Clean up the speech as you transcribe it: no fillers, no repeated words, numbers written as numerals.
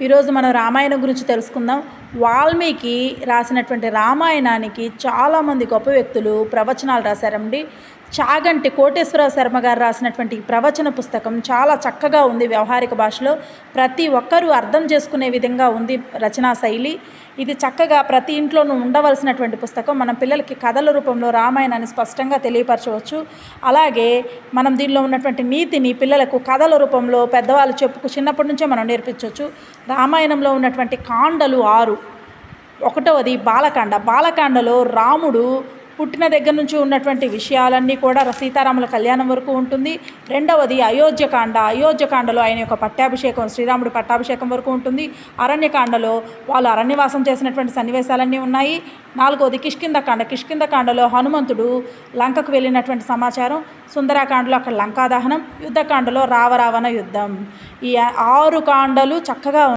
ఈరోజు మనం రామాయణం గురించి తెలుసుకుందాం. వాల్మీకి రాసినటువంటి రామాయణానికి చాలామంది గొప్ప వ్యక్తులు ప్రవచనాలు రాశారండి. చాగంటి కోటేశ్వరరావు శర్మ గారు రాసినటువంటి ప్రవచన పుస్తకం చాలా చక్కగా ఉంది. వ్యవహారిక భాషలో ప్రతి ఒక్కరూ అర్థం చేసుకునే విధంగా ఉంది రచనా శైలి. ఇది చక్కగా ప్రతి ఇంట్లోనూ ఉండవలసినటువంటి పుస్తకం. మనం పిల్లలకి కథల రూపంలో రామాయణాన్ని స్పష్టంగా తెలియపరచవచ్చు. అలాగే మనం దీనిలో ఉన్నటువంటి నీతిని పిల్లలకు కథల రూపంలో పెద్దవాళ్ళు చిన్నప్పటి నుంచే మనం నేర్పించవచ్చు. రామాయణంలో ఉన్నటువంటి కాండలు 6. 1వది బాలకాండ. బాలకాండలో రాముడు పుట్టిన దగ్గర నుంచి ఉన్నటువంటి విషయాలన్నీ కూడా సీతారాముల కళ్యాణం వరకు ఉంటుంది. 2వది అయోధ్యకాండ. అయోధ్యకాండలో ఆయన యొక్క పట్టాభిషేకం, శ్రీరాముడి పట్టాభిషేకం వరకు ఉంటుంది. అరణ్యకాండలో వాళ్ళు అరణ్యవాసం చేసినటువంటి సన్నివేశాలన్నీ ఉన్నాయి. 4వది కిష్కింధకాండ. కిష్కింధకాండలో హనుమంతుడు లంకకు వెళ్ళినటువంటి సమాచారం. సుందరాకాండలో అక్కడ లంకా దహనం. యుద్ధకాండలో రావరావణ యుద్ధం. ఈ 6 కాండలు చక్కగా